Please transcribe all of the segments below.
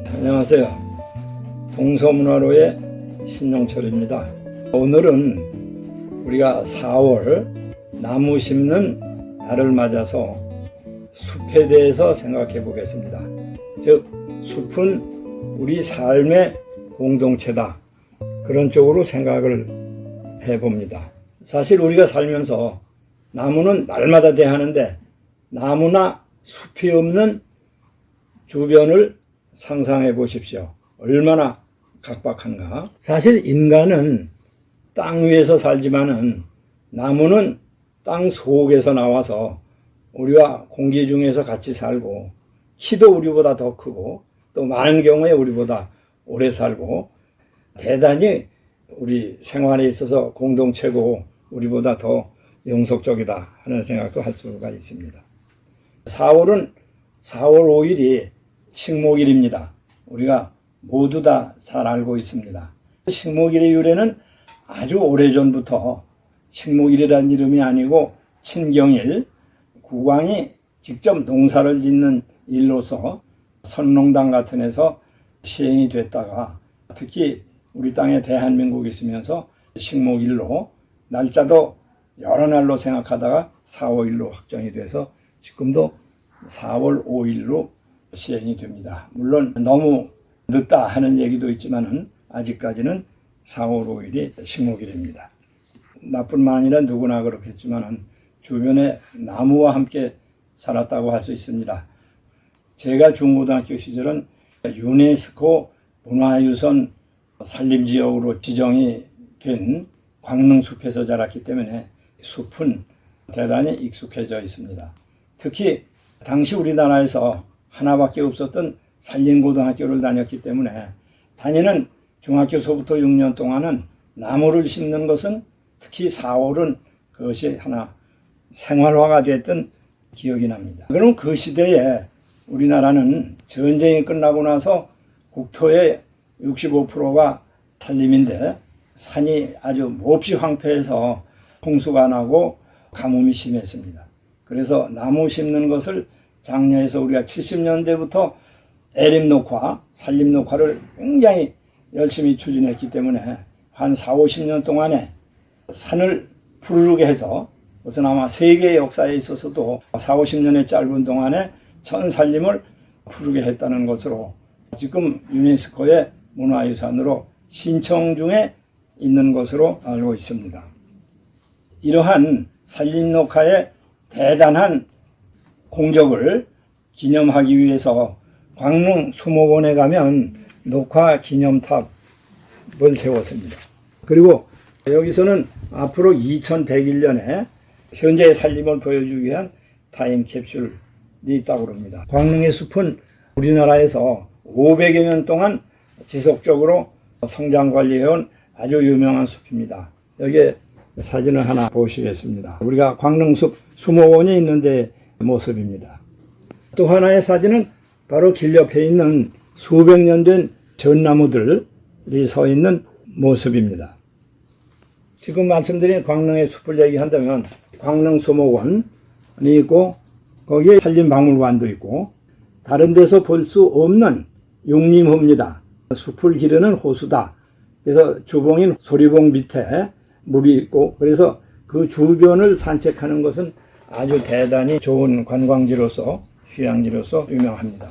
안녕하세요. 동서문화로의 신용철입니다. 오늘은 우리가 4월 나무 심는 날을 맞아서 숲에 대해서 생각해 보겠습니다. 즉, 숲은 우리 삶의 공동체다. 그런 쪽으로 생각을 해봅니다. 사실 우리가 살면서 나무는 날마다 대하는데 나무나 숲이 없는 주변을 상상해 보십시오. 얼마나 각박한가. 사실 인간은 땅 위에서 살지만은 나무는 땅 속에서 나와서 우리와 공기 중에서 같이 살고 키도 우리보다 더 크고 또 많은 경우에 우리보다 오래 살고 대단히 우리 생활에 있어서 공동체고 우리보다 더 영속적이다 하는 생각도 할 수가 있습니다. 4월 5일이 식목일입니다. 우리가 모두 다 잘 알고 있습니다. 식목일의 유래는 아주 오래전부터 식목일이라는 이름이 아니고 친경일, 국왕이 직접 농사를 짓는 일로서 선농당 같은 데서 시행이 됐다가 특히 우리 땅에 대한민국이 있으면서 식목일로 날짜도 여러 날로 생각하다가 4, 5일로 확정이 돼서 지금도 4월 5일로 시행이 됩니다. 물론 너무 늦다 하는 얘기도 있지만은 아직까지는 4월 5일이 식목일입니다. 나뿐만 아니라 누구나 그렇겠지만은 주변에 나무와 함께 살았다고 할 수 있습니다. 제가 중고등학교 시절은 유네스코 문화유산 산림지역으로 지정이 된 광릉숲에서 자랐기 때문에 숲은 대단히 익숙해져 있습니다. 특히 당시 우리나라에서 하나밖에 없었던 산림고등학교를 다녔기 때문에 다니는 중학교서부터 6년 동안은 나무를 심는 것은 특히 4월은 그것이 하나 생활화가 됐던 기억이 납니다. 그럼 그 시대에 우리나라는 전쟁이 끝나고 나서 국토의 65%가 산림인데 산이 아주 몹시 황폐해서 홍수가 나고 가뭄이 심했습니다. 그래서 나무 심는 것을 장려해서 우리가 70년대부터 애립녹화, 산림녹화를 굉장히 열심히 추진했기 때문에 한 4, 50년 동안에 산을 푸르르게 해서 그것은 아마 세계 역사에 있어서도 4, 50년의 짧은 동안에 전 산림을 푸르게 했다는 것으로 지금 유네스코의 문화유산으로 신청 중에 있는 것으로 알고 있습니다. 이러한 산림녹화의 대단한 공적을 기념하기 위해서 광릉 수목원에 가면 녹화 기념탑을 세웠습니다. 그리고 여기서는 앞으로 2101년에 현재의 산림을 보여주기 위한 타임캡슐이 있다고 합니다. 광릉의 숲은 우리나라에서 500여 년 동안 지속적으로 성장 관리해온 아주 유명한 숲입니다. 여기에 사진을 하나 보시겠습니다. 우리가 광릉숲 수목원이 있는 데 모습입니다. 또 하나의 사진은 바로 길 옆에 있는 수백 년 된 전나무들이 서 있는 모습입니다. 지금 말씀드린 광릉의 숲을 얘기한다면 광릉 수목원이 있고 거기에 산림박물관도 있고 다른 데서 볼 수 없는 육림호입니다. 숲을 기르는 호수다. 그래서 주봉인 소리봉 밑에 물이 있고 그래서 그 주변을 산책하는 것은 아주 대단히 좋은 관광지로서 휴양지로서 유명합니다.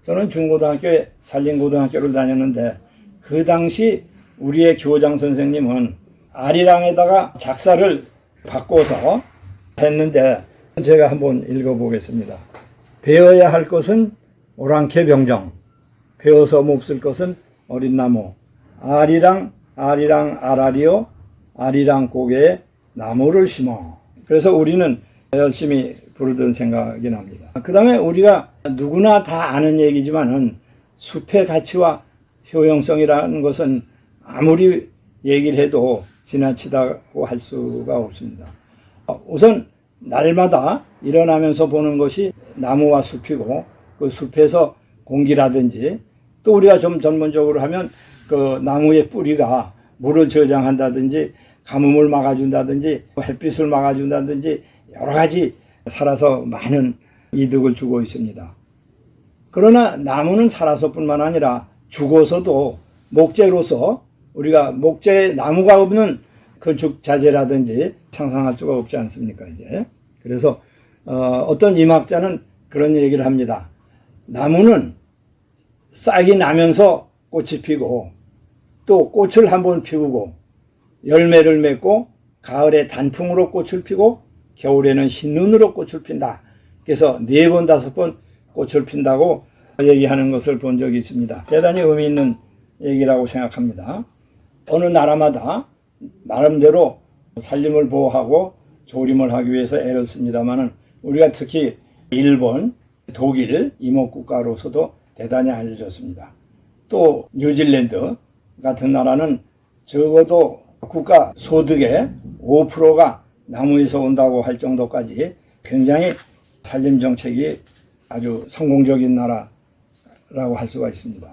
저는 중고등학교에 산림고등학교를 다녔는데 그 당시 우리의 교장 선생님은 아리랑에다가 작사를 바꿔서 했는데 제가 한번 읽어보겠습니다. 배워야 할 것은 오랑캐 병정, 배워서 몹쓸 것은 어린 나무, 아리랑 아리랑 아라리요 아리랑 고개에 나무를 심어. 그래서 우리는 열심히 부르던 생각이 납니다. 그 다음에 우리가 누구나 다 아는 얘기지만은 숲의 가치와 효용성이라는 것은 아무리 얘기를 해도 지나치다고 할 수가 없습니다. 우선 날마다 일어나면서 보는 것이 나무와 숲이고 그 숲에서 공기라든지 또 우리가 좀 전문적으로 하면 그 나무의 뿌리가 물을 저장한다든지 가뭄을 막아준다든지 햇빛을 막아준다든지 여러 가지 살아서 많은 이득을 주고 있습니다. 그러나 나무는 살아서뿐만 아니라 죽어서도 목재로서 우리가 목재 나무가 없는 건축 자재라든지 상상할 수가 없지 않습니까? 이제 그래서 어떤 임학자는 그런 얘기를 합니다. 나무는 싹이 나면서 꽃이 피고 또 꽃을 한번 피우고 열매를 맺고 가을에 단풍으로 꽃을 피고 겨울에는 흰눈으로 꽃을 핀다. 그래서 4번, 5번 꽃을 핀다고 얘기하는 것을 본 적이 있습니다. 대단히 의미 있는 얘기라고 생각합니다. 어느 나라마다 나름대로 산림을 보호하고 조림을 하기 위해서 애를 씁니다만은 우리가 특히 일본, 독일 이목국가로서도 대단히 알려졌습니다. 또 뉴질랜드 같은 나라는 적어도 국가 소득의 5%가 나무에서 온다고 할 정도까지 굉장히 산림 정책이 아주 성공적인 나라라고 할 수가 있습니다.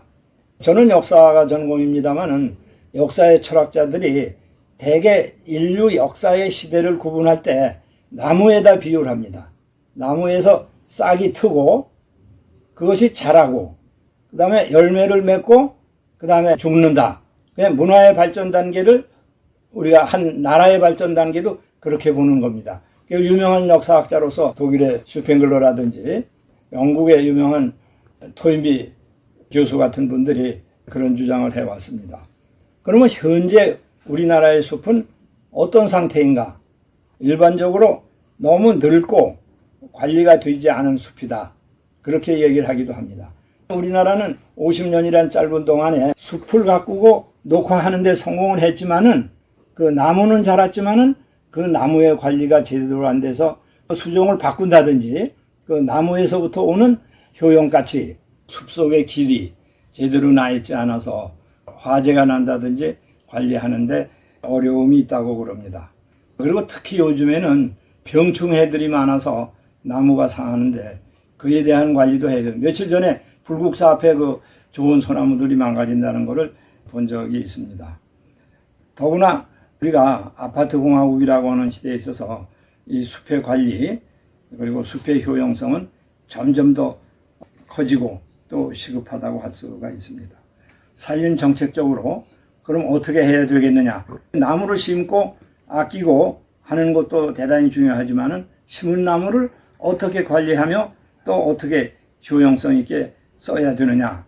저는 역사가 전공입니다만은 역사의 철학자들이 대개 인류 역사의 시대를 구분할 때 나무에다 비유를 합니다. 나무에서 싹이 트고 그것이 자라고 그 다음에 열매를 맺고 그 다음에 죽는다. 그냥 문화의 발전 단계를 우리가 한 나라의 발전 단계도 그렇게 보는 겁니다. 유명한 역사학자로서 독일의 슈팽글러라든지 영국의 유명한 토인비 교수 같은 분들이 그런 주장을 해왔습니다. 그러면 현재 우리나라의 숲은 어떤 상태인가? 일반적으로 너무 늙고 관리가 되지 않은 숲이다. 그렇게 얘기를 하기도 합니다. 우리나라는 50년이란 짧은 동안에 숲을 가꾸고 녹화하는 데 성공을 했지만은 그 나무는 자랐지만은 그 나무의 관리가 제대로 안 돼서 수종을 바꾼다든지 그 나무에서부터 오는 효용가치, 숲속의 길이 제대로 나 있지 않아서 화재가 난다든지 관리하는데 어려움이 있다고 그럽니다. 그리고 특히 요즘에는 병충해들이 많아서 나무가 상하는데 그에 대한 관리도 해야 돼요. 며칠 전에 불국사 앞에 그 좋은 소나무들이 망가진다는 것을 본 적이 있습니다. 더구나 우리가 아파트 공화국이라고 하는 시대에 있어서 이 숲의 관리 그리고 숲의 효용성은 점점 더 커지고 또 시급하다고 할 수가 있습니다. 산림 정책적으로 그럼 어떻게 해야 되겠느냐? 나무를 심고 아끼고 하는 것도 대단히 중요하지만은 심은 나무를 어떻게 관리하며 또 어떻게 효용성 있게 써야 되느냐?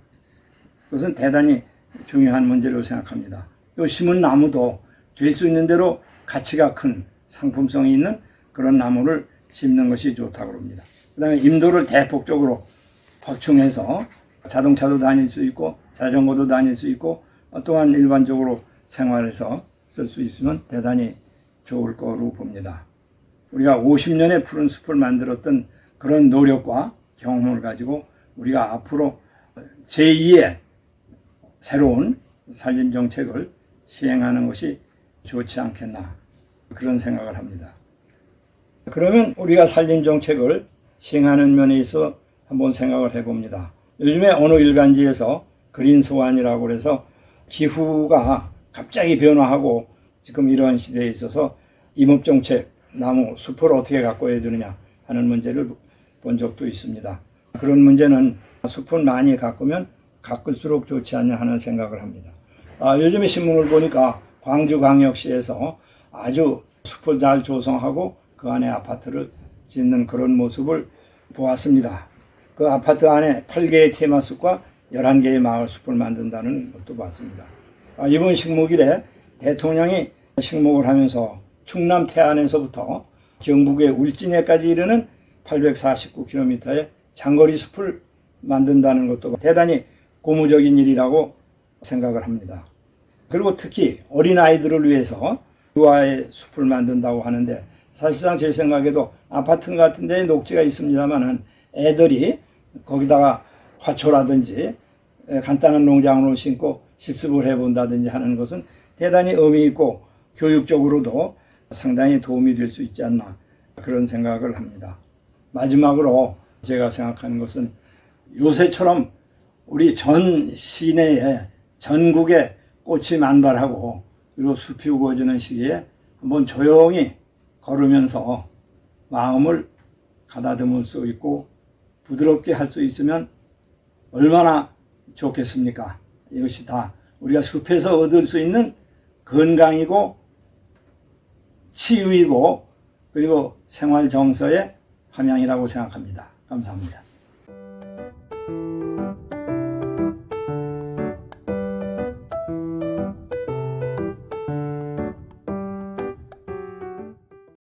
그것은 대단히 중요한 문제라고 생각합니다. 또 심은 나무도 될 수 있는 대로 가치가 큰 상품성이 있는 그런 나무를 심는 것이 좋다고 합니다. 그 다음에 임도를 대폭적으로 확충해서 자동차도 다닐 수 있고 자전거도 다닐 수 있고 또한 일반적으로 생활에서 쓸 수 있으면 대단히 좋을 거로 봅니다. 우리가 50년의 푸른 숲을 만들었던 그런 노력과 경험을 가지고 우리가 앞으로 제2의 새로운 산림 정책을 시행하는 것이 좋지 않겠나 그런 생각을 합니다. 그러면 우리가 산림 정책을 시행하는 면에 있어 한번 생각을 해봅니다. 요즘에 어느 일간지에서 그린 스완이라고 해서 기후가 갑자기 변화하고 지금 이러한 시대에 있어서 임업정책, 나무, 숲을 어떻게 가꿔야 되느냐 하는 문제를 본 적도 있습니다. 그런 문제는 숲은 많이 가꾸면 가꿀수록 좋지 않냐 하는 생각을 합니다. 요즘에 신문을 보니까 광주광역시에서 아주 숲을 잘 조성하고 그 안에 아파트를 짓는 그런 모습을 보았습니다. 그 아파트 안에 8개의 테마숲과 11개의 마을숲을 만든다는 것도 봤습니다. 이번 식목일에 대통령이 식목을 하면서 충남 태안에서부터 경북의 울진에까지 이르는 849km의 장거리 숲을 만든다는 것도 대단히 고무적인 일이라고 생각을 합니다. 그리고 특히 어린아이들을 위해서 유아의 숲을 만든다고 하는데 사실상 제 생각에도 아파트 같은 데에 녹지가 있습니다만은 애들이 거기다가 화초라든지 간단한 농장으로 심고 실습을 해본다든지 하는 것은 대단히 의미 있고 교육적으로도 상당히 도움이 될 수 있지 않나 그런 생각을 합니다. 마지막으로 제가 생각하는 것은 요새처럼 우리 전 시내에 전국에 꽃이 만발하고 그리고 숲이 우거지는 시기에 한번 조용히 걸으면서 마음을 가다듬을 수 있고 부드럽게 할 수 있으면 얼마나 좋겠습니까? 이것이 다 우리가 숲에서 얻을 수 있는 건강이고 치유이고 그리고 생활 정서의 함양이라고 생각합니다. 감사합니다.